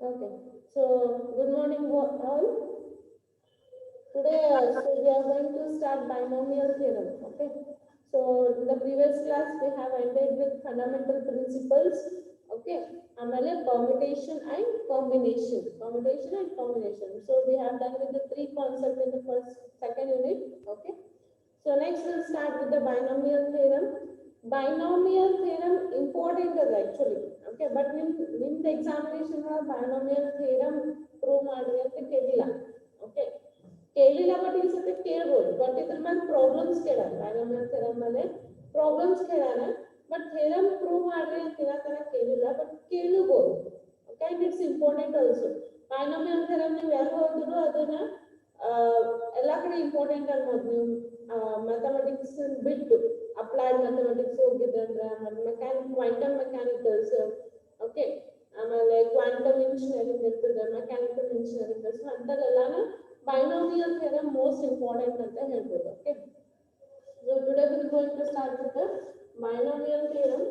Okay. So, good morning, all. Today, so we are going to start binomial theorem. Okay. So, in the previous class, we have ended with fundamental principles. Okay. Amale permutation and combination. Permutation and combination. So, we have done with the three concepts in the second unit. Okay. So, next we'll start with the binomial theorem. Binomial theorem important is actually. Okay. But in the examination, binomial theorem prove ಮಾಡ್ರಿ ಅಂತ ಕೇಳಿಲ್ಲ. Okay. ಕೇಳಿಲ್ಲ but ಈ ಸತಿ ಕೇಳ್ಬೋದು but ಇದ್ರ ಮೇಲೆ problems ಕೇಳಲ್ಲ ಬೈನೋಮಿಯಲ್ ಥಿಯರಮ್ ಮೇಲೆ ಪ್ರಾಬ್ಲಮ್ಸ್ ಕೇಳಲ್ಲ ಬಟ್ ಥಿಯರಮ್ ಪ್ರೂವ್ ಮಾಡ್ರಿ ಅಂತ ಹೇಳತನ ಕೇಳಿಲ್ಲ ಬಟ್ ಕೇಳಬಹುದು okay and it's important also binomial theorem ನೀವು ಎಲ್ಲಿ ಹೋದ್ರು ಅದನ್ನ ಎಲ್ಲ ಕಡೆ ಇಂಪಾರ್ಟೆಂಟ್ ಅನ್ಬೋದು ನೀವು ಮ್ಯಾಥಮೆಟಿಕ್ಸ್ ಬಿಟ್ಟು ಅಪ್ಲೈಡ್ ಮ್ಯಾಥಮೆಟಿಕ್ಸ್ ಹೋಗಿದ್ರಂದ್ರೆ ಕ್ವಾಂಟಮ್ ಮೆಕ್ಯಾನಿಕಲ್ಸ್ ಓಕೆ ಆಮೇಲೆ ಕ್ವಾಂಟಮ್ ಇಂಜಿನಿಯರಿಂಗ್ ಇರ್ತದೆ ಮೆಕ್ಯಾನಿಕಲ್ ಇಂಜಿನಿಯರಿಂಗ್ ಸೊ ಅಂತಲ್ಲೆಲ್ಲಾನು binomial theorem most important anta helbodu okay so today we are going to start with the binomial theorem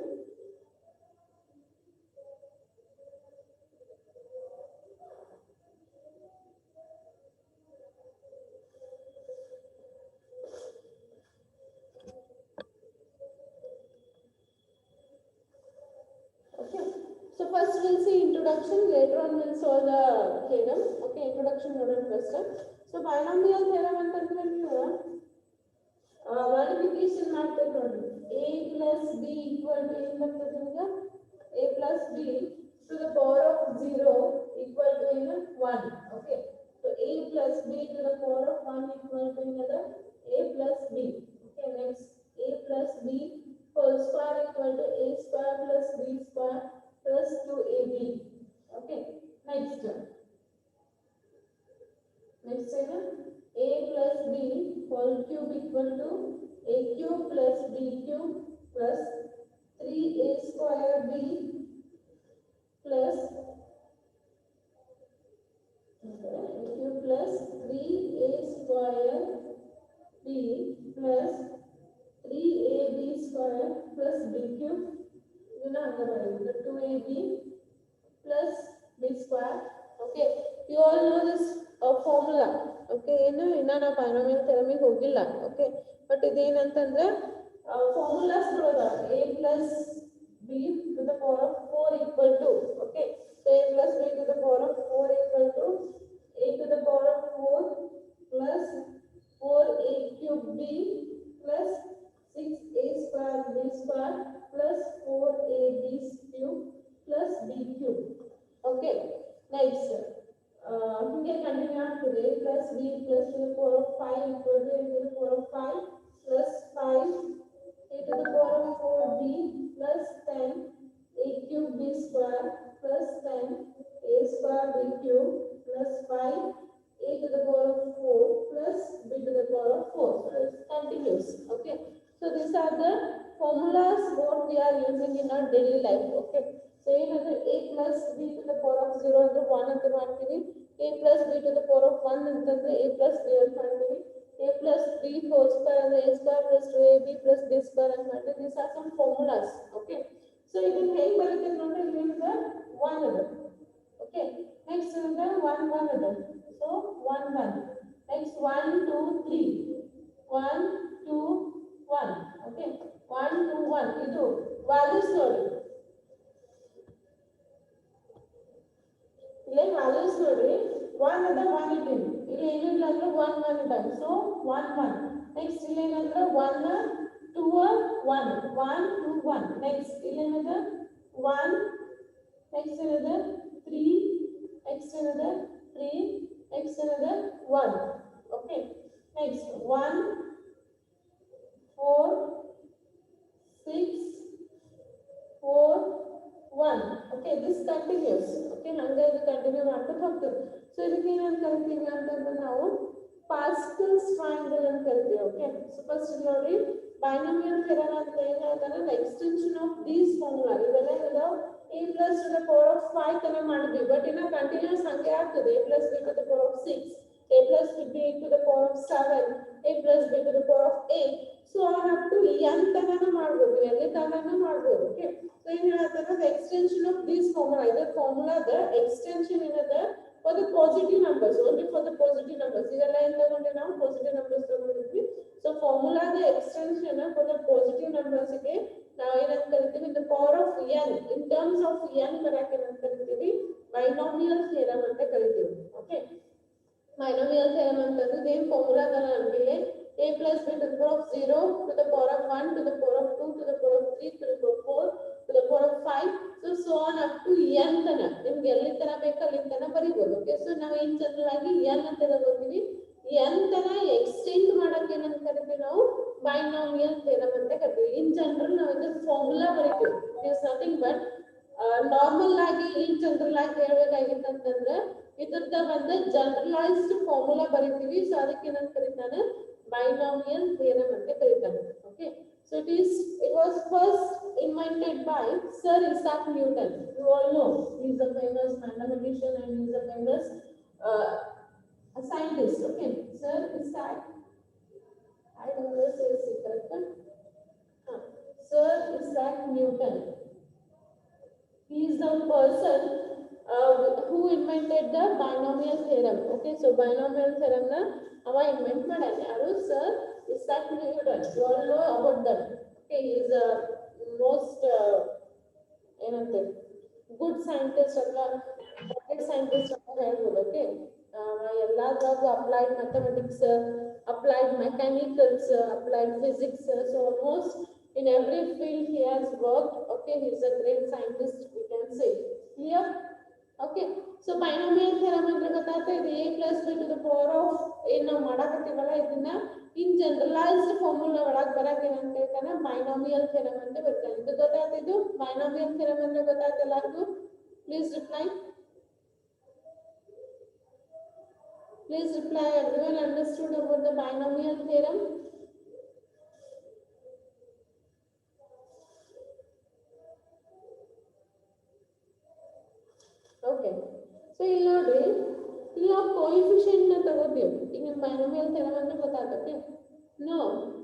okay so first we'll see introduction later on we'll solve the theorem okay introduction nodan first so binomial theorem ಅಂತಂದ್ರೆ ನೀವು multiplication ಮಾಡ್ತೀವಿ ನೋಡಿ a plus b equal to ಏನು ಬರ್ತದೆ ನಿಮಗೆ a plus b to the power of 0 equal to ಏನು 1 okay so a plus b to the power of 1 equal to ಏನದ a plus b okay next a plus b whole square equal to a square plus b square plus 2ab okay next ಏನು a plus b whole cube equal to a cube plus b cube plus 3a square b plus a cube plus 3a square b plus 3ab square plus b cube ಇದನ್ನ ಹಂಗೆ ಬರೆಯೋದು 2ab plus b square okay you all know this formula okay ಏನು ಇನ್ನ ನಾವು binomial ಥಿಯರಮಿಗೆ ಹೋಗಿಲ್ಲ okay but ಇದೇನಂತಂದ್ರೆ formulas ಬರೋದ a plus b to the power of 4 equal to okay so a plus b to the power of 4 equal to a to the power of 4 plus 4a cube b plus 6a square b square plus 4ab cube plus b cube okay next ಹಿಂಗೆ continue ಆಗ್ತದೆ a plus b plus to the power of 5 equal to a to the power of 5 plus 5 a to the power of 4b plus 10 a cube b square plus 10 a square b cube plus 5 a to the power of 4 plus b to the power of 4 so it continues okay so these are the formulas what we are using in our daily life okay so ಏನಂದ್ರೆ a plus b to the power of 0 ಅಂದ್ರೆ 1 ಅಂತ ಮಾಡ್ತೀವಿ a plus b to the power of 1 ಅಂತಂದ್ರೆ a plus b ಅಂತ ಮಾಡ್ತೀವಿ a plus b whole square ಅಂದ್ರೆ a square plus 2ab plus b square ಅಂತ ಮಾಡ್ತೀವಿ these are some formulas okay so ಇದನ್ನ ಹೇಗೆ ಬರುತ್ತೆ ನೋಡ್ರಿ ಇಲ್ಲಿಂದ 1 ಅದ okay next ಇಲ್ಲಿಂದ 1 1 ಅದ so 1 1 next 1 2 3 1 2 1 okay 1 2 1 ಇದು values ನೋಡಿ ಇಲ್ಲಿ values ನೋಡ್ರಿ 1 ಅದ 1 ಇಟ್ಟಿನಿ ಇಲ್ಲಿ ಏನಿಲ್ಲ ಅಂದ್ರೆ 1 1 ಇದ್ದಾವೆ ಸೊ 1 1 ನೆಕ್ಸ್ಟ್ ಇಲ್ಲಿ ಏನಂದ್ರೆ 1 2 1 1 2 1 ನೆಕ್ಸ್ಟ್ ಇಲ್ಲಿ ಏನದ 1 ನೆಕ್ಸ್ಟ್ ಏನದ 3 ನೆಕ್ಸ್ಟ್ ಏನದ 3 ನೆಕ್ಸ್ಟ್ ಏನದ 1 okay next 1 4 6 4 1 okay this continues okay ಹಂಗೆ ಇದು ಕಂಟಿನ್ಯೂ ಮಾಡ್ತಾ ಹೋಗ್ತದೆ ಸೊ ಇದಕ್ಕೆ ಏನಂತ ಕರಿತೀವಿ ಅಂತಂದ್ರೆ ನಾವು ಪಾಸ್ಕಲ್ಸ್ ಟ್ರಯಾಂಗಲ್ ಅಂತ ಕರಿತೀವಿ ಓಕೆ ಸೊ ಫಸ್ಟ್ ನೋಡಿ ಬೈನೋಮಿಯಲ್ ಥಿಯರಮ್ ಅಂತ ಏನು ಹೇಳ್ತಾನೆ the extension of these formula ಇವೆಲ್ಲ ಇದಾವ a plus to the power of 5 ತನ ಮಾಡಿದ್ವಿ ಬಟ್ ಇನ್ನ ಕಂಟಿನ್ಯೂಸ್ ಹಂಗೆ ಆಗ್ತದೆ a plus b to the power of 6 a plus b to the power of 7, a plus b to the power of 8, so on up to n ತನಕ ಮಾಡಬಹುದು, ಎಲ್ಲಿ ತನಕ ಮಾಡಬಹುದು. ಓಕೆ, ಸೊ ಏನ್ ಹೇಳ್ತಾರೆ, the extension of these formula, the formula the extension ಏನದ for the positive numbers, only for the positive numbers. ಇದೆಲ್ಲ ಏನು ತಗೊಂಡ್ರೆ ನಾವು positive numbers ತಗೊಂಡಿದ್ವಿ. So formula the extension for the positive numbers ಗೆ ನಾವು ಏನಂತ ಕರಿತೀವಿ, in the power of n, in terms of n ಬರಕ್ಕೆ ಏನಂತ ಕರಿತೀವಿ, binomial theorem ಅಂತ ಕರಿತೀವಿ. ಓಕೆ, binomial theorem ಅಂತಂದ್ರೆ ಏನು ಫಾರ್ಮುಲಾ ಅದಲ್ಲ ನಮಗೆ, a plus b to the power of 0 to the power of 1 to the power of 2 to the power of 3 to the power of 4 to the power of 5, so on up to n ತನ ನಿಮ್ಗೆ ಎಲ್ಲಿ ತನ ಬೇಕು ಅಲ್ಲಿ ತನ ಬರೀಬಹುದು. Okay, so ನಾವು ಏನ್ general ಆಗಿ n ಅಂತ ತಗೋತೀವಿ, n ತನ ಎಕ್ಸ್ಟೆಂಡ್ ಮಾಡಕ್ಕೆ ಏನಂತ ಕರಿತೀವಿ ನಾವು, binomial theorem ಅಂತ ಕರಿತೀವಿ. ಇನ್ ಜನರಲ್ ನಾವು ಇದರ ಫಾರ್ಮುಲಾ ಬರೀತೀವಿ, it is nothing but normal ಆಗಿ ಇನ್ ಜನರಲ್ ಆಗಿ ಹೇಳ್ಬೇಕಾಗಿತ್ತು ಅಂತಂದ್ರೆ ಇದ್ರದ ಒಂದು ಜನರಲೈಸ್ಡ್ ಫಾರ್ಮುಲಾ ಬರೀತೀವಿ. ಸೊ ಅದಕ್ಕೆ ಏನಂತ ಕರೀತಾನೆ, binomial theorem ಅಂತ ಕರೀತಾನೆ. Okay, so it was first invented by Sir Isaac Newton. You all know he is a famous mathematician and he is a famous a scientist. Okay, Sir Isaac, I don't know say is correct. Sir Isaac Newton, he is the person who invented the binomial theorem. Okay, so binomial theorem na ava invent madane yaru, Sir Isaac Newton. You all know about that. Okay, he is a most ಏನಂತೆ good scientist ಅಥವಾ rocket scientist ಅಂತ ಹೇಳ್ಬೋದು. Okay, ಎಲ್ಲಾದ್ರಾಗೂ applied mathematics, applied mechanicals, applied physics, so almost in every field he has worked. Okay, he is a great scientist, we can say here. Okay, so binomial theorem ಅಂದ್ರೆ ಗೊತ್ತಾಗ್ತಾ ಇದೆ, a plus b to the power of ಏನು ನಾವು ಮಾಡಕತ್ತೀವಲ್ಲ ಇದನ್ನ ಇನ್ generalised formula ಒಳಗೆ ಬರಕ್ಕೆ ಏನಂತ ಹೇಳ್ತಾನೆ, binomial theorem ಅಂತ ಬರ್ತಾನೆ. ಇದು ಗೊತ್ತಾಗ್ತಿದ್ದು binomial theorem ಅಂದ್ರೆ ಗೊತ್ತಾಗ್ತಾ ಎಲ್ಲರಿಗೂ? Please reply, please reply. Everyone understood about the binomial theorem? Okay, so ಇಲ್ಲಿ ನೋಡ್ರಿ, ಇಲ್ಲಿ ನಾವು ಕೋಎಫಿಷಿಯಂಟ್ ನ ತಗೋತೀವಿ. ಈಗ binomial theorem ಅಂದ್ರೆ ಗೊತ್ತಾಗುತ್ತೆ? No,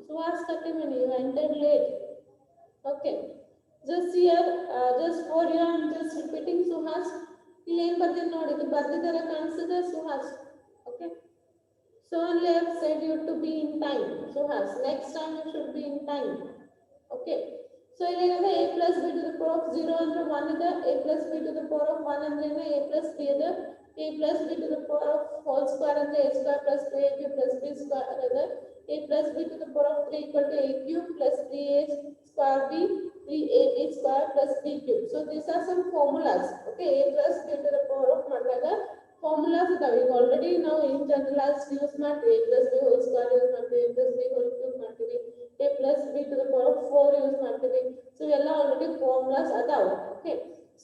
Suhas Katimani, you entered late. Okay, just here, just for you I am just repeating. Suhas, ಇಲ್ಲಿ ಏನು ಬರ್ತಿದೆ ನೋಡಿ, ಇದು ಬರ್ತಿದ್ದಾರೆ ಕಾಣಿಸ್ತದೆ Suhas. Okay, so only I have said you to be in time. Suhas, next time you should be in time. Okay, so ಇಲ್ಲಿ ಏನಂದ್ರೆ a plus b to the power of 0 ಅಂದ್ರೆ 1 ಇದೆ, a plus b to the power of 1 ಅಂದ್ರೆ a plus b ಇದೆ, a plus b to the power of whole square ಅಂದ್ರೆ a square plus 2ab plus b square ಇದೆ, a plus b to the power of 3 equal to a cube plus 3a square b 3ab square plus b cube. So these are some formulas. Okay, a plus b to the power of ಮಾಡಿದಾಗ formulas ಇದಾವೆ. ಈಗ already ನಾವು ಇನ್ generalised use ಮಾಡ್ತೀವಿ, a plus b whole square use ಮಾಡ್ತೀವಿ, a plus b whole cube ಮಾಡ್ತೀವಿ, a plus b to the power of 4 use ಮಾಡ್ತೀವಿ. So ಎಲ್ಲ already formulas ಅದಾವೆ. ಓಕೆ,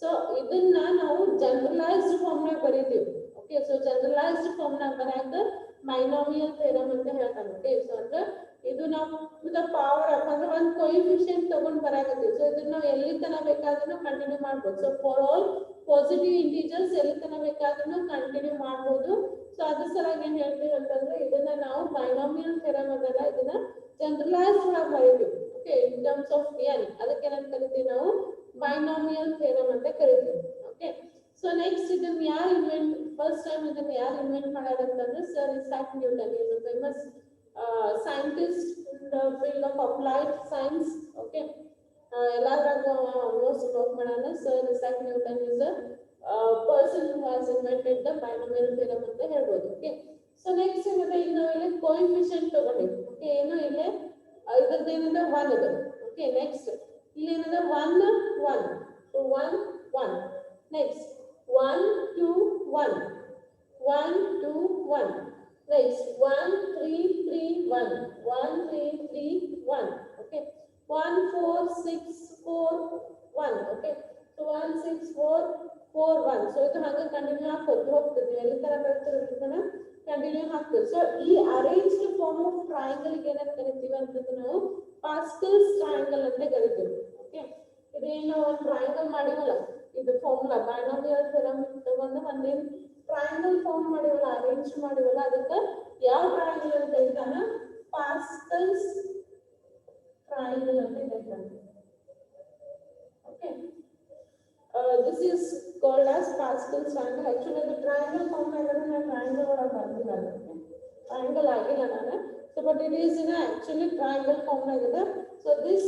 ಸೊ ಇದನ್ನ ನಾವು ಜನರಲೈಸ್ಡ್ ಫಾರ್ಮುಲಾ ಬರೀತೀವಿ. ಓಕೆ, ಸೊ ಜನರಲೈಸ್ಡ್ ಫಾರ್ಮುಲಾ ಬರೆಯಾಕ binomial theorem ಅಂತ ಹೇಳ್ತಾನೆ. ಓಕೆ, ಸೊ ಅಂದ್ರೆ ಇದು ನಾವು ಟು ದ ಪವರ್ ಆಫ್ ಅಂದ್ರೆ ಒಂದು ಕೋಎಫಿಷಿಯಂಟ್ ತಗೊಂಡು ಬರಾಕತ್ತೀವಿ. ಸೊ ಇದನ್ನ ನಾವು ಎಲ್ಲಿ ತನ ಬೇಕಾದ್ರೂ ಕಂಟಿನ್ಯೂ ಮಾಡ್ಬೋದು. So for all positive integers ಎಲ್ಲಿ ತನ ಬೇಕಾದ್ರೂ ಕಂಟಿನ್ಯೂ ಮಾಡ್ಬೋದು. ಸೊ ಅದ್ರ ಸಲುವಾಗಿ ಏನ್ ಹೇಳ್ತೀವಿ ಅಂತಂದ್ರೆ ಇದನ್ನ ನಾವು binomial theorem ಅದಲ್ಲ, ಇದನ್ನ ಜನರಲೈಸ್ಡ್ ಒಳಗೆ ಬರೀತೀವಿ. Okay, in terms of n, ಅದಕ್ಕೆ ಏನಂತ ಕರಿತೀವಿ ನಾವು, binomial theorem ಅಂತ ಕರಿತೀವಿ. ಓಕೆ, ಸೊ ನೆಕ್ಸ್ಟ್ ಇದನ್ನ ಯಾರು ಫಸ್ಟ್ ಟೈಮ್ ಇದನ್ನ ಯಾರು ಇನ್ವೆಂಟ್ ಮಾಡ್ಯಾರಂತಂದ್ರೆ sir Isaac Newton. Is a famous scientist in the field of applied science. Okay, ಎಲ್ಲಾದ್ರಾಗ ಆಲ್ಮೋಸ್ಟ್ ವರ್ಕ್ ಮಾಡ್ಯಾನ. Sir Isaac Newton is a person who has invented the binomial theorem ಅಂತ ಹೇಳ್ಬೋದು. Okay, so next ಏನಿದೆ, ಈಗ ನಾವು ಇಲ್ಲಿ coefficient ತಗೊಂಡಿವಿ. Okay, ಏನು ಇಲ್ಲಿ ಇದ್ರದ್ದು ಏನಿದೆ 1 ಇದೆ. ಓಕೆ, ನೆಕ್ಸ್ಟ್ ಇಲ್ಲಿ ಏನಿದೆ 1 1, so 1 1, next 1 2 1 1 2 1, next 1 3 3 1 1 3 3 1. Okay, 1 4 6 4 1. Okay, so 1 6 4 4 1. So ಇದು ಹಂಗೆ ಕಂಟಿನ್ಯೂ ಆಗ್ತದೆ ಹೋಗ್ತದೆ, ಎಲ್ಲಿ ತರ ಬರ್ತದೆ ಇದನ್ನ ಕಂಟಿನ್ಯೂ ಆಗ್ತದೆ. ಸೊ ಈ ಅರೇಂಜ್ಡ್ ಫಾರ್ಮ್ ಆಫ್ ಟ್ರಯಾಂಗಲ್ ಗೆ ಏನಂತ ಕರಿತೀವಿ ಅಂತಂದ್ರೆ ನಾವು ಪಾಸ್ಕಲ್ಸ್ ಟ್ರಯಾಂಗಲ್ ಅಂತ ಕರಿತೀವಿ. ಓಕೆ, ಇದೇನು ಒಂದು ಟ್ರಯಾಂಗಲ್ ಮಾಡಿವಲ್ಲ, ಇದು ಫಾರ್ಮುಲಾ binomial theorem ತಗೊಂಡು ಒಂದೇನು ಟ್ರಯಾಂಗಲ್ ಫಾರ್ಮ್ ಮಾಡಿವಲ್ಲ, ಅರೇಂಜ್ ಮಾಡಿವಲ್ಲ, ಅದಕ್ಕೆ ಯಾವ ಟ್ರಯಾಂಗಲ್ ಅಂತ ಹೇಳ್ತಾನ ಪಾಸ್ಕಲ್ಸ್ ಟ್ರಯಾಂಗಲ್ ಅಂತ ಹೇಳ್ತಾನೆ. Okay, this is called as Pascal's triangle. Actually the triangle form ಆಗಿರೋದು ನಾನು triangle ಒಳಗೆ ಬರ್ತಿಲ್ಲ ಅದಕ್ಕೆ triangle ಆಗಿಲ್ಲ ನಾನು. So but it is in a actually triangle form ಆಗಿದೆ. So this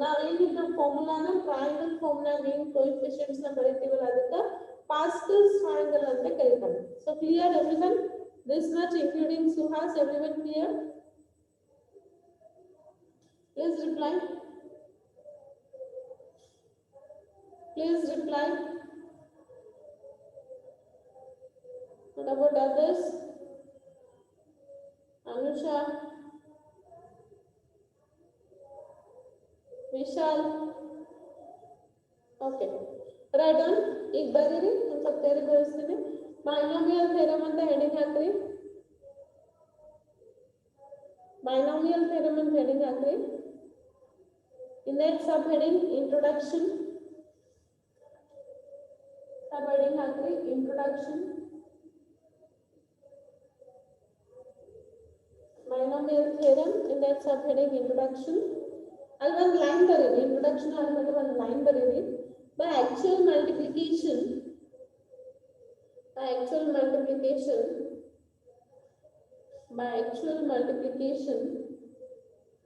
ನಾವೇನಿದ್ದ ಫಾರ್ಮುಲಾನ ಟ್ರಯಾಂಗಲ್ ಫಾರ್ಮ್ ನಾಗ ಏನು ಕೋಎಫಿಷಿಯೆಂಟ್ಸ್ ನ ಬರೀತೀವಲ್ಲ ಅದಕ್ಕೆ ಪಾಸ್ಕಲ್ಸ್ ಟ್ರಯಾಂಗಲ್ ಅಂತ ಕರೀತಾರೆ. So clear everyone? This much including Suhas, everyone clear? Please reply. Please reply. What about others? Anusha, Vishal. Okay. Right on. ಈಗ ಬರೀರಿ ಒಂದು ಸ್ವಲ್ಪ ತೇರಿ ಬರೆಸ್ತೀನಿ. Binomial theorem ಅಂತ ಹೆಡಿಂಗ್ ಹಾಕ್ರಿ. Binomial theorem ಅಂತ ಹೆಡಿಂಗ್ ಹಾಕ್ರಿ. In that subheading introduction. Subheading ಹಾಕ್ರಿ introduction. Binomial theorem in that subheading introduction. ಅಲ್ಲಿ ಒಂದು ಲೈನ್ ಬರೀರಿ introduction ಆದ್ಮೇಲೆ ಒಂದು ಲೈನ್ ಬರೀರಿ. By actual multiplication, by actual multiplication,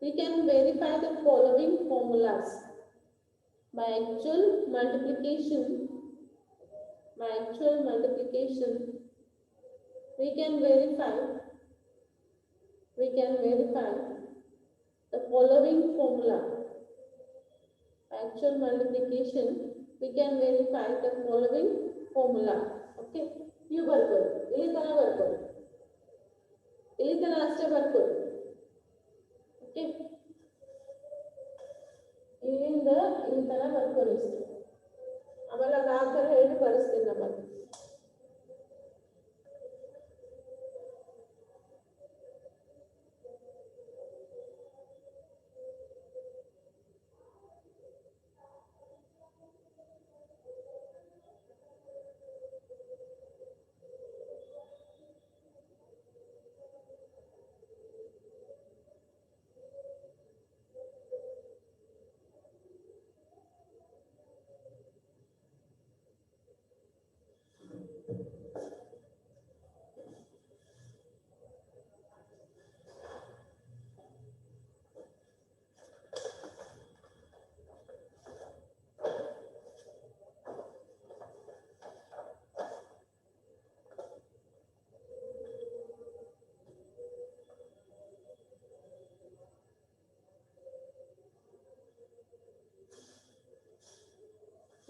we can verify the following formulas. By actual multiplication, we can verify the following formula. By actual multiplication, we can verify the following formula. Okay, you ಬರ್ಬೋದು ಇಲ್ಲಿ ತನಕ ಬರ್ಬೋದು, ಇಲ್ಲಿ ತನಕ ಅಷ್ಟೇ ಬರ್ಬೋದು. Okay, ಇಲ್ಲಿಂದ ಇಲ್ಲಿ ತನಕ ಬರ್ಬೋದು ಇಷ್ಟು. ಆಮೇಲೆ ಅದು ಆ ಥರ ಹೇಳಿ ಬರೆಸ್ತೀನಿ ನಮ್ಮಲ್ಲಿ.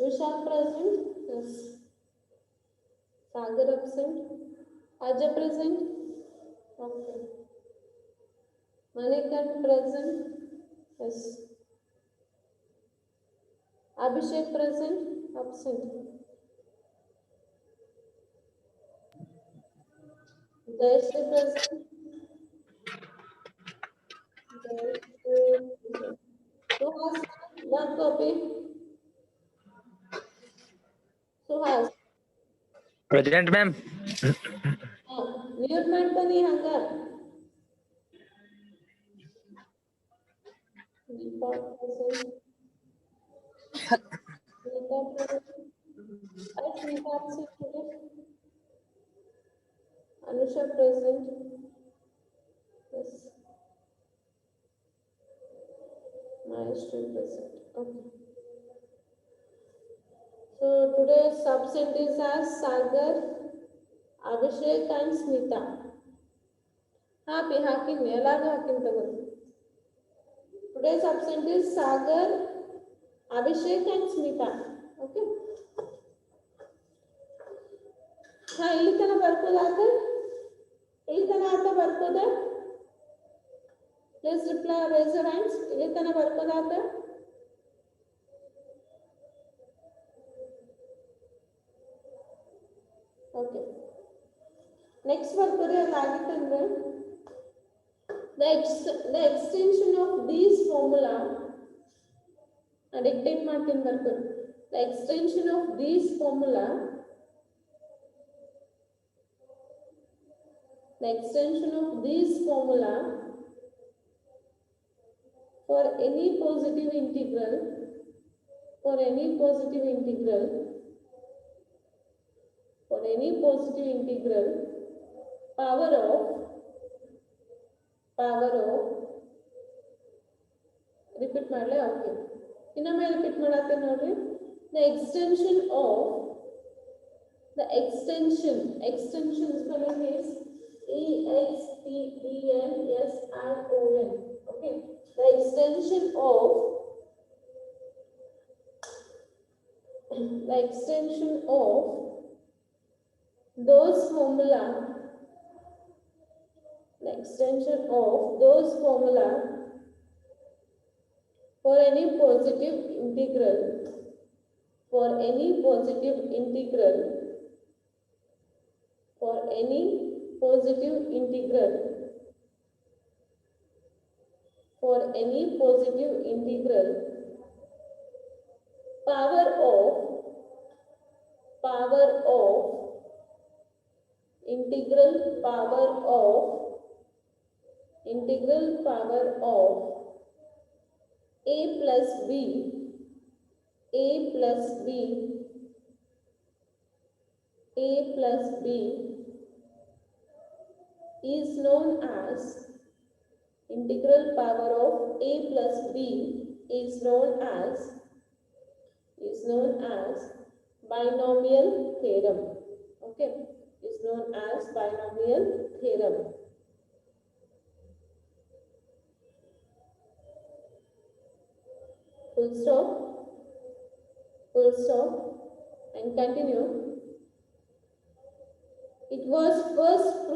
Vishal present? Yes. Sagar absent? Ajay present? Okay. Manikan present? Yes. Abhishek present? Absent. Jayashree present? Suhas, one copy. Suhas. Present, ma'am. Mute ಮಾಡ್ಬನ್ನಿ ಹಂಗ. Deepa present. Deepa present. Deepa absent today. Anusha present. Yes. Maestro present. Okay. So today's subsentees are Sagar, Abhishek and Smita. Happy hakin elaga hakin tagoni. Today's subsentees Sagar, Abhishek and Smita. Okay. Ha ಇಲ್ಲಿ ತನ ಬರ್ಕೋದಾತ? ಇಲ್ಲಿ ತನ ಆತ ಬರ್ಕೋದ? Please reply, raise your hands. ಇಲ್ಲಿ ತನ ಬರ್ಕೋದಾತ? Okay. Next ಬರ್ಕೋರಿ ಅದಾಗಿತ್ತಂದ್ರೆ the extension of these formula dictate ಮಾಡ್ತೀನಿ ಬರ್ಕೋರಿ. The extension of these formula the extension of this formula for any positive integral, for any positive integral, for any positive integral, power of repeat ಮಾಡಲೇ okay ಇನ್ನೊಮ್ಮೆ repeat ಮಾಡತ್ತೆ ನೋಡ್ರಿ the extension of the extension spelling is extension. Okay, the extension of those formula, the extension of those formula for any positive integral, for any positive integral, for any positive integral, for any positive integral, power of integral power of a plus b is known as integral power of a plus b is known as binomial theorem. Okay, is known as binomial theorem. Full stop and continue. It was first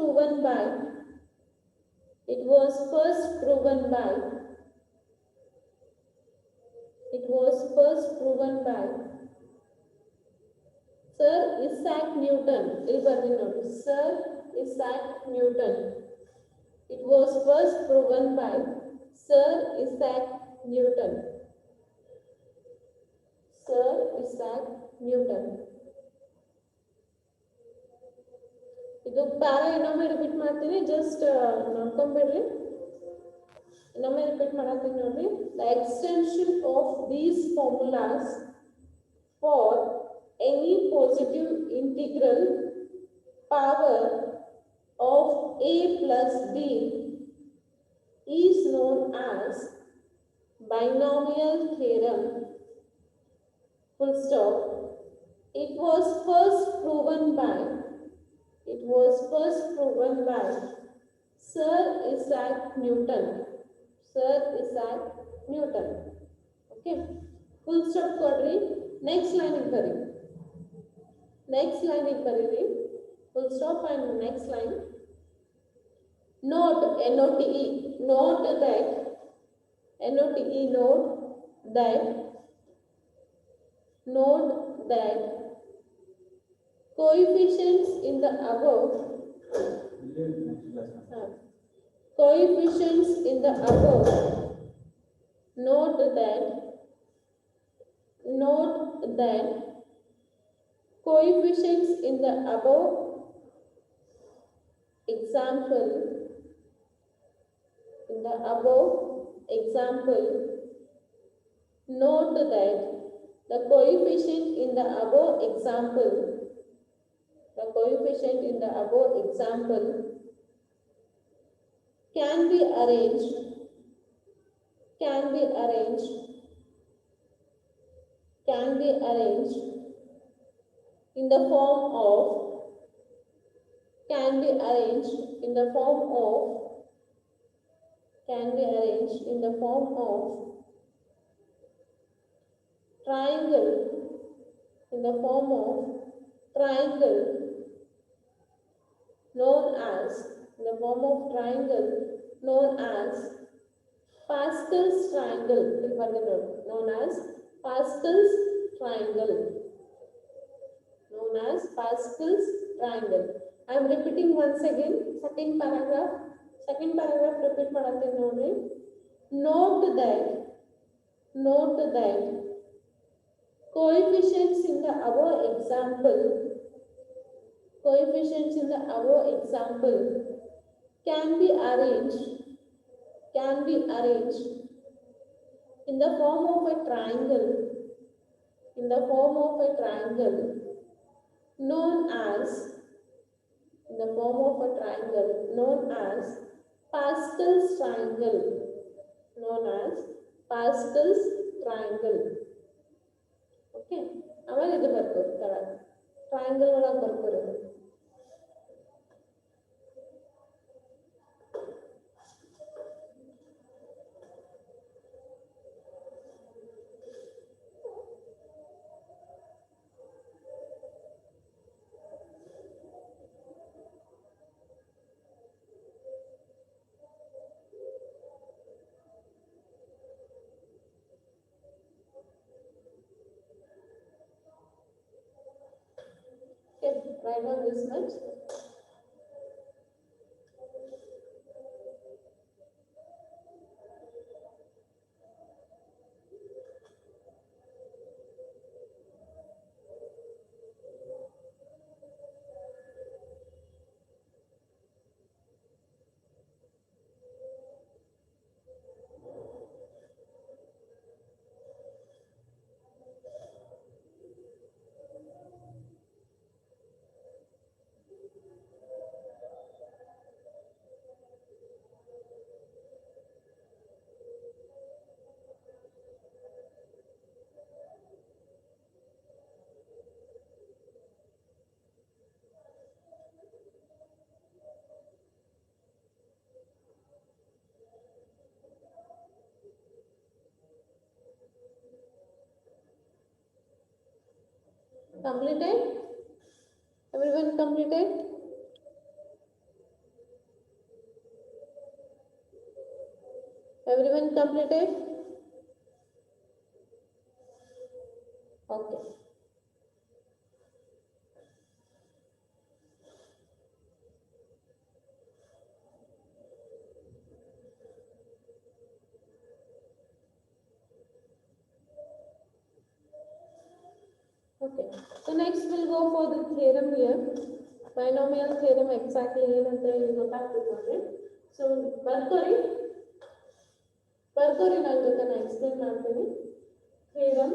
proven by Sir Isaac Newton. Sir Isaac Newton. It was first proven by Sir Isaac Newton. Sir Isaac Newton. ಇದು para ಇನ್ನೊಮ್ಮೆ repeat ಮಾಡ್ತೀನಿ, just ನೋಡ್ಕೊಂಡ್ಬಿಡ್ರಿ. ಇನ್ನೊಮ್ಮೆ repeat ಮಾಡತ್ತೀನಿ ನೋಡ್ರಿ. The extension of these formulas for any positive integral power of a plus b is known as binomial theorem. Full stop. It was first proven by Sir Isaac Newton. Okay, full stop ಕೊಡ್ರಿ. next line ಬರಿ. full stop and next line. Note that coefficients in the above note that coefficients in the above example note that the coefficient in the above example can be arranged in the form of triangle known as Pascal's triangle. I am repeating once again. Second paragraph repeat ಮಾಡತ್ತೆ ನೋಡಿ. Note that coefficients in the above example can be arranged in the form of a triangle known as Pascal's triangle, known as Pascal's triangle. Okay, ಆಮೇಲೆ ಇದು ಬರ್ಕೋದು ಕೆಳಗೆ triangle ಒಳಗೆ ಬರ್ಕೋದು. Okay, write down this much. Completed? Everyone completed? Everyone completed? Okay. Okay. So next we'll go for the theorem here. Binomial theorem exactly ಏನಂತ ಹೇಳಿ ಗೊತ್ತಾಗ್ತದೆ ನೋಡಿ. So ಬರ್ಕೋರಿ ನನ್ನ ಜೊತೆ ನಾನು ಎಕ್ಸ್ಪ್ಲೇನ್ ಮಾಡ್ತೀನಿ. Theorem.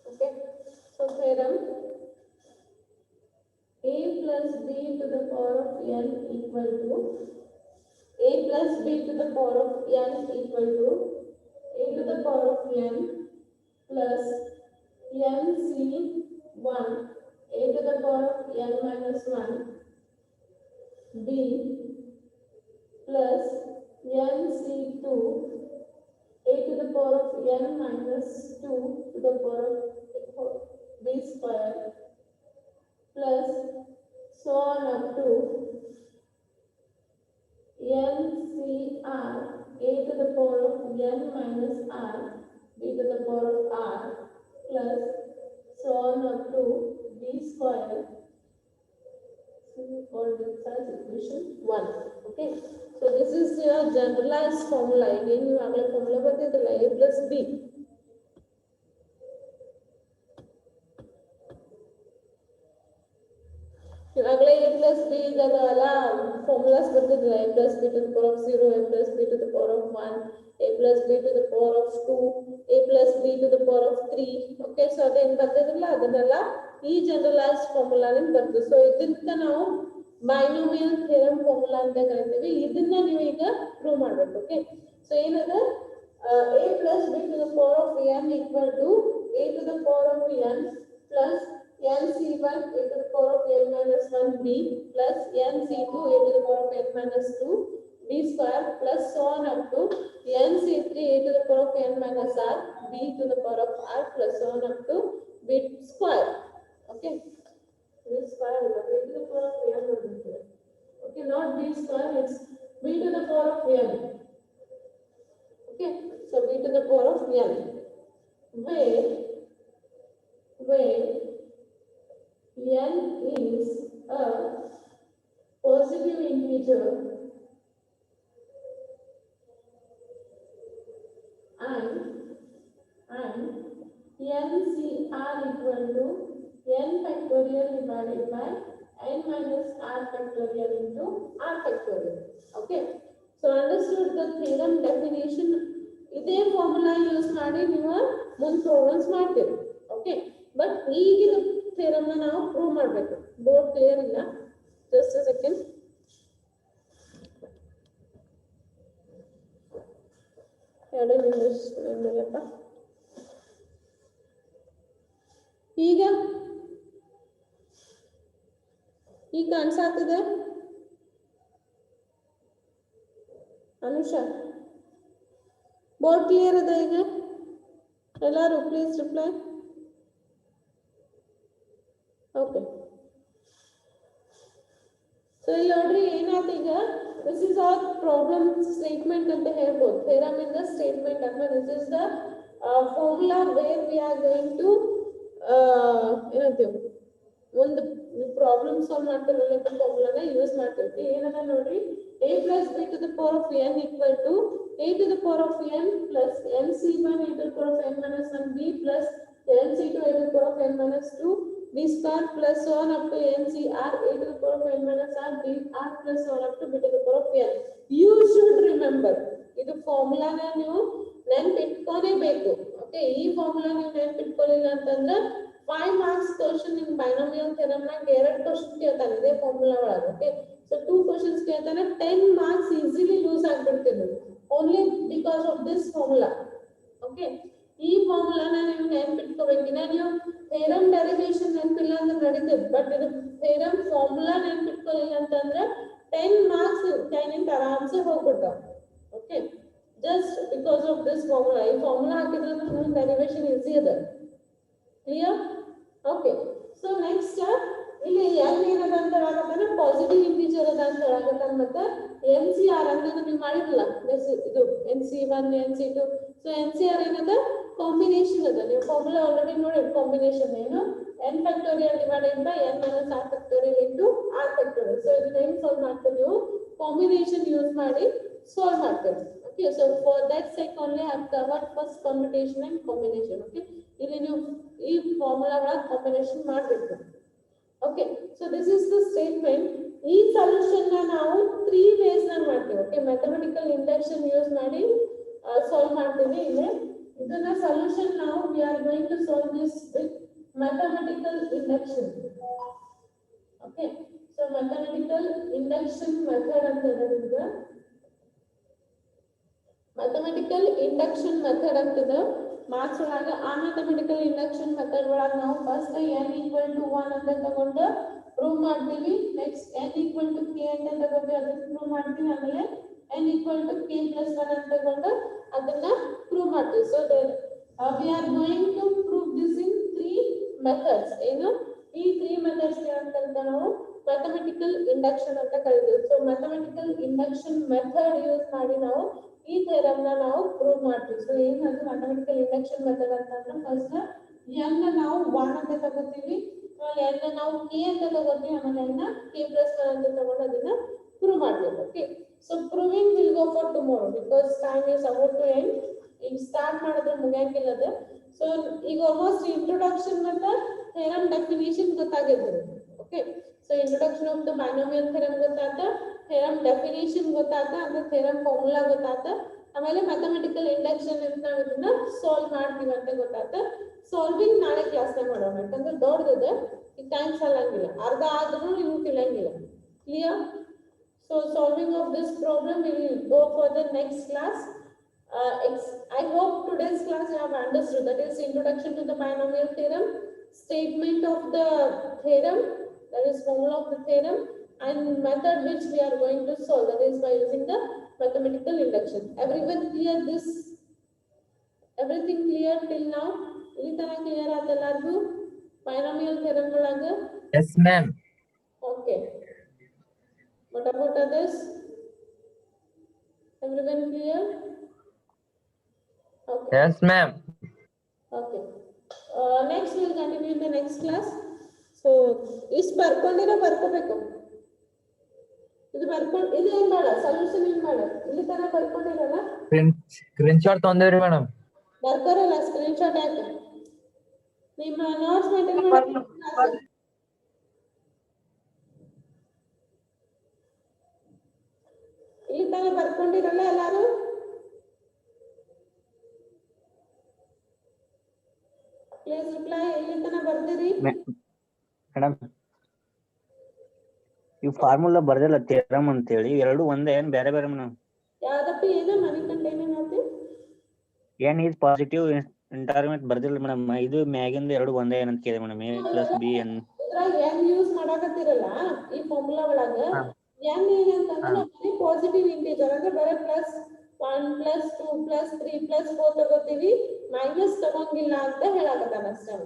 Okay. So theorem a plus b to the power of n equal to a plus b to the power of n equal to a to the power of n plus nc1 a to the power of n minus 1 b plus nc2 a to the power of n minus 2 to the power of b square plus so on up to NCR a to the power of n minus r b to the power of r plus so on up to b square. So we call this as equation 1. Okay. So this is your generalized formula. Again, you have a formula but it is a plus b. अगले a plus b वाला formulas बदल a plus b to the power of 0, a plus b to the power of 1, a plus b to the power of 2, a plus b to the power of 3. Okay, so ಅದೇನು ಬರ್ತದಲ್ಲ ಅದನ್ನೆಲ್ಲ ಈ generalized formula ನಿಂದ ಬರ್ತದೆ. So ಇದನ್ನ ನಾವು binomial theorem formula ಅಂತ ಕರಿತೀವಿ. ಇದನ್ನ ನೀವು ಈಗ ಪ್ರೂವ್ ಮಾಡಬೇಕು. ಓಕೆ, ಸೊ ಏನದ a plus b to the power of n equal to a to the power of n plus nc1 a to the power of n minus 1 b plus nc2 a to the power of n minus 2 b square plus so on up to nc3 a to the power of n minus r b to the power of r plus so on up to b square. Okay, b square a to the power of n. Okay, not b square, it's b to the power of n. Okay, so b to the power of n where n is a positive integer and NCR equal to n factorial divided by n minus r factorial into r factorial. Okay, so understood the theorem definition. ಇದೇ formula use ಮಾಡಿ ನೀವು ಮುಂದೆ problems ಮಾಡ್ತೀರಿ. Okay, but ಈಗಿನ ಥಿಯರಮ್ನ ನಾವು prove ಮಾಡಬೇಕು. Board clear ಇಲ್ಲ? Just a second. ಎರಡು ನಿಮಿಷ. ಈಗ ಕಾಣಿಸಾಗ್ತದೆ ಅನುಷಾ? ಬೋರ್ಡ್ ಕ್ಲಿಯರ್ ಅದ ಈಗ ಎಲ್ಲರೂ? Please reply. ಓಕೆ, ಸೊ ಇಲ್ಲಿ ನೋಡ್ರಿ ಏನಾಯ್ತು ಈಗ. This is our problem statement ಅಂತ ಹೇಳ್ಬೋದು. ಥಿಯರಮ್ ಇನ್ ದ ಸ್ಟೇಟ್ಮೆಂಟ್ ಅಥವಾ this is the formula where we are going to ಏನಂತೀವಿ, ಒಂದು ಪ್ರಾಬ್ಲಮ್ ಸಾಲ್ವ್ ಮಾಡ್ತಿರಲ್ಲ ಫಾರ್ಮುಲಾನ ಯೂಸ್ ಮಾಡ್ತೀವಿ. ಏನದ ನೋಡ್ರಿ, a plus b to the power of n equal to a to the power of n plus nc1 a to the power of n minus 1 b plus nc2 a to the power of n minus 2 b square plus so on up to ncr a to the power of n minus r b r plus so on up to b to the power of n. You should remember, ಇದು ಫಾರ್ಮುಲಾನ ನೀವು ನೆನಪಿಟ್ಕೋಬೇಕು. Okay, ಈ formula ನೀವು ನೆನಪಿಟ್ಕೊಳ್ಳಿಲ್ಲ ಅಂತಂದ್ರೆ 5 marks question in binomial theorem ನಾಗ 2 question ಕೇಳ್ತಾನೆ ಇದೇ formula ಒಳಗೆ. Okay, so 2 questions ಕೇಳ್ತಾನೆ, 10 marks easily lose ಆಗ್ಬಿಡ್ತಿದೆ only because of this formula. Okay, ಈ ಫಾರ್ಮುಲಾನ ನೀವು ನೆನಪಿಟ್ಕೋಬೇಕಿನ. ನೀವು ಥಿಯರಮ್ ಡೆರಿವೇಶನ್ ನೆನಪಿಲ್ಲ ಅಂದ್ರೆ ನಡೀತದೆ, ಬಟ್ ಇದು ಥಿಯರಮ್ ಫಾರ್ಮುಲಾ ನೆನಪಿಟ್ಕೊಳ್ಳಿಲ್ಲ ಅಂತಂದ್ರೆ 10 marks ಕ್ಯಾನಿಂದ ಆರಾಮ್ಸೆ ಹೋಗ್ಬಿಡ್ತಾವ. Okay, just because of this formula. ಈ ಫಾರ್ಮುಲಾ ಹಾಕಿದ್ರೆ ನಿಮ್ಗೆ ಡೆರಿವೇಶನ್ ಈಸಿ ಅದ. ಕ್ಲಿಯರ್? ಓಕೆ, ಸೊ ನೆಕ್ಸ್ಟ್ ಇಲ್ಲಿ n ಏನದ ಅಂತ ಹೇಳಕತ್ತಾನ, ಪಾಸಿಟಿವ್ ಇಂಟಿಜರ್ ಅದ ಅಂತ ಹೇಳಕತ್ತಾನ. ಮತ್ತೆ NCR ಅಂತ ನೀವು ಮಾಡಿರಲ್ಲ, ಇದು NC1 NC2. ಸೊ NCR ಏನದ, ಕಾಂಬಿನೇಷನ್ ಅದ. ನೀವು ಫಾರ್ಮುಲಾ ಆಲ್ರೆಡಿ ನೋಡಿ, ಕಾಂಬಿನೇಷನ್ ಏನು, n factorial divided by n minus r factorial into r factorial. So ಇದನ್ನ ಹೆಂಗ್ ಸಾಲ್ವ್ ಮಾಡ್ತೀವಿ, ನೀವು ಕಾಂಬಿನೇಷನ್ ಯೂಸ್ ಮಾಡಿ ಸಾಲ್ವ್ ಮಾಡ್ತೀವಿ. Okay, so for that sake only I have covered first combination and combination. Okay, ಇಲ್ಲಿ ನೀವು ಈ ಫಾರ್ಮುಲಾ ಒಳಗೆ ಕಾಂಬಿನೇಷನ್ ಮಾಡಬೇಕು. Okay, so this is the statement. ಈ ಸೊಲ್ಯೂಷನ್ ನಾವು 3 ways ನಾಗ ಮಾಡ್ತೀವಿ. ಓಕೆ, ಮ್ಯಾಥಮೆಟಿಕಲ್ ಇಂಡಕ್ಷನ್ ಯೂಸ್ ಮಾಡಿ ಸಾಲ್ವ್ ಮಾಡ್ತೀವಿ. ಇಲ್ಲಿ ಇದನ್ನ ಸೊಲ್ಯೂಷನ್ ನಾವು we are going to solve this with mathematical induction. Okay, so mathematical induction method ಅಂತ ಹೇಳಿದ್ರೆ, ಮ್ಯಾಥಮೆಟಿಕಲ್ ಇಂಡಕ್ಷನ್ ಮೆಥಡ್ ಅಂತದ ಮಾರ್ಕ್ಸ್ ಒಳಗ. ಆ ಮ್ಯಾಥಮೆಟಿಕಲ್ ಇಂಡಕ್ಷನ್ ಮೆಥಡ್ ಒಳಗ ನಾವು ಫಸ್ಟ್ n equal to 1 ಅಂತ ತಗೊಂಡು ಪ್ರೂವ್ ಮಾಡ್ತೀವಿ. Next n equal to k ಅಂತ ತಗೊಂಡು ಅದನ್ನ ಪ್ರೂವ್ ಮಾಡ್ತೀವಿ. ಆಮೇಲೆ n equal to k plus 1 ಅಂತ ತಗೊಂಡು ಅದನ್ನ ಪ್ರೂವ್ ಮಾಡ್ತೀವಿ. So we are going to prove this in 3 methods. ಏನು ಈ 3 methods ಅಂತ ನಾವು ಮ್ಯಾಥಮೆಟಿಕಲ್ ಇಂಡಕ್ಷನ್ ಅಂತ ಕರೀತೀವಿ. So mathematical induction method use ಮಾಡಿ ನಾವು ಈ ಥಿಯರಮ್ ನಾವು ಪ್ರೂವ್ ಮಾಡ್ತೀವಿ. ಸೊ ಏನಂದ್ರೆ ಮ್ಯಾಥಮೆಟಿಕಲ್ ಇಂಡಕ್ಷನ್ ಮೆಥಡ್ ಅಂತಂದ್ರೆ ಫಸ್ಟ್ n ನಾವು 1 ಅಂತ ತಗೋತೀವಿ, ಆಮೇಲೆ n ನಾವು k ಅಂತ ತಗೋತೀವಿ, ಆಮೇಲೆ n k plus 1 ಅಂತ ತಗೊಂಡು ಅದನ್ನ ಪ್ರೂವ್ ಮಾಡ್ತೀವಿ. Okay, so proving will go for tomorrow because time is about to end. ಈಗ ಸ್ಟಾರ್ಟ್ ಮಾಡಿದ್ರೆ ಮುಗಿಯಂಗಿಲ್ಲ ಅದು. ಸೊ ಈಗ ಆಲ್ಮೋಸ್ಟ್ ಇಂಟ್ರೊಡಕ್ಷನ್ ಮತ್ತೆ ಥಿಯರಮ್ ಡೆಫಿನಿಷನ್ ಗೊತ್ತಾಗಿರ್ತದೆ. Okay, so introduction of the binomial theorem ಗೊತ್ತಾತ, ಥಿಯರಮ್ ಡೆಫಿನಿಷನ್ ಗೊತ್ತಾತ, ಅಂದ್ರೆ ಥಿಯರಮ್ ಫಾರ್ಮುಲಾ ಗೊತ್ತಾತ, ಆಮೇಲೆ ಮ್ಯಾಥಮೆಟಿಕಲ್ ಇಂಡಕ್ಷನ್ ಅಂತ ನಾವು ಇದನ್ನ ಸಾಲ್ವ್ ಮಾಡ್ತೀವಿ ಅಂತ ಗೊತ್ತಾತ. ಸಾಲ್ವಿಂಗ್ ನಾಳೆ ಕ್ಲಾಸ್ನಾಗ ಮಾಡೋಣ, ಯಾಕಂದ್ರೆ ದೊಡ್ಡದ ಈ ಟೈಮ್ ಸಾಲಂಗಿಲ್ಲ, ಅರ್ಧ ಆದ್ರೂ ನೀವು ತಿಳಿಯಂಗಿಲ್ಲ. Clear? So solving of this problem will go for the next class. I hope today's class you have understood, that is introduction to the binomial theorem, statement of the theorem, that is formula of the theorem, and method which we are going to solve, that is by using the mathematical induction. Everyone clear this? Everything clear till now? Ili tana clear aadallargu binomial theorem olaga? Yes, ma'am. Okay. What about others? Everyone clear? Okay. Yes, ma'am. Okay. Next we will continue in the next class. So ಇಷ್ಟು ಬರ್ಕೊಂಡಿರೋ ಬರ್ಕೋಬೇಕು. ಇದು ಬರ್ಕೊಂಡು ಇದು ಏನ್ ಮಾಡ, solution ಏನ್ ಮಾಡ, ಇಲ್ಲಿ ತರ ಬರ್ಕೊಂಡಿರಲ್ಲ, ಸ್ಕ್ರೀನ್ ಶಾಟ್ ತೊಂದೇವ್ರಿ ಮೇಡಮ್. ಬರ್ಕೋರಲ್ಲ ಸ್ಕ್ರೀನ್ ಶಾಟ್ ಹಾಕಿ ನಿಮ್ಮ ನೋಟ್ಸ್ ಮೇಂಟೈನ್ ಮಾಡಿ ಇಲ್ಲಿ ತನಕ ಬರ್ಕೊಂಡಿರಲ್ಲ ಎಲ್ಲಾರು? Please reply. ಇಲ್ಲಿ ತನಕ ಬರ್ದಿರಿ? ಮೇಡಮ್ ಈ ಫಾರ್ಮುಲಾ ಬರ್ದಿಲ್ಲ ಥಿಯರಮ್ ಅಂತ ಹೇಳಿ, ಎರಡು ಒಂದೇ ಏನ್ ಬೇರೆ ಬೇರೆ ಮೇಡಮ್? ಯಾವ್ದಪ್ಪ ಏನು ಮನಿಕಂಡ ಏನೇನಂತೆ? ಎನ್ ಈಸ್ ಪಾಸಿಟಿವ್ ಇಂಟರ್ಮೆಟ್ ಬರ್ದಿಲ್ಲ ಮೇಡಮ್. ಇದು ಮ್ಯಾಗಿಂದ ಎರಡು ಒಂದೇ ಏನಂತ ಕೇಳಿದೆ madam. A plus b n ಇದ್ರಾಗ ಎನ್ ಯೂಸ್ ಮಾಡಾಕತ್ತಿರಲ್ಲ ಈ ಫಾರ್ಮುಲಾ ಒಳಗ. ಎನ್ ಏನಂತಂದ್ರೆ ನಾವು ಪಾಸಿಟಿವ್ ಇಂಟಿಜರ್ ಅಂದ್ರೆ ಬರೀ ಪ್ಲಸ್ 1 ಪ್ಲಸ್ 2 ಪ್ಲಸ್ 3 ಪ್ಲಸ್ 4 ತಗೋತೀವಿ, ಮೈನಸ್ ತಗೊಂಗಿಲ್ಲ ಅಂತ ಹೇಳಾಕತ್ತಾನ ಅಷ್ಟೇ.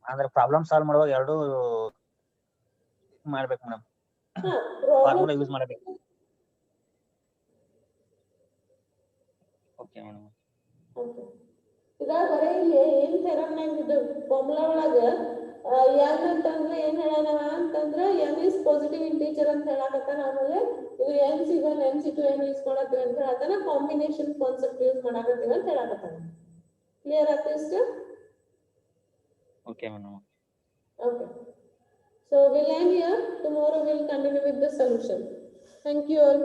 ಅಂದ್ರೆ ಪ್ರಾಬ್ಲಮ್ ಸಾಲ್ವ್ ಮಾಡುವಾಗ ಎರಡು ಮಾಡ್ಬೇಕು ಮೇಡಮ್, ಫಾರ್ಮುಲಾ ಯೂಸ್ ಮಾಡಬೇಕು. Okay madam. ಈಗ ಬರೀ ಇಲ್ಲಿ ಏನ್ ಥೆರಮ್ನಾಗ ಇದು ಫಾರ್ಮುಲಾ ಒಳಗ ಎನ್ ಅಂತಂದ್ರೆ ಏನ್ ಹೇಳೋಣ ಅಂತಂದ್ರ ಎನ್ ಇಸ್ ಪಾಸಿಟಿವ್ ಇಂಟೀಜರ್ ಅಂತ ಹೇಳಾಕತ್ತಾನ. ಆಮೇಲೆ ಇದು NC1 NC2 ಏನ್ ಯೂಸ್ ಮಾಡತ್ತೀವಿ ಅಂತ ಹೇಳತ್ತಾನ, ಕಾಂಬಿನೇಷನ್ ಕಾನ್ಸೆಪ್ಟ್ ಯೂಸ್ ಮಾಡಾಕತ್ತೀವಿ ಅಂತ ಹೇಳಾಕತ್ತಾನ. ಕ್ಲಿಯರ್ ಆಯ್ತು ಇಷ್ಟು? Okay madam. Okay. So we'll end here. Tomorrow we'll continue with the solution. Thank you all.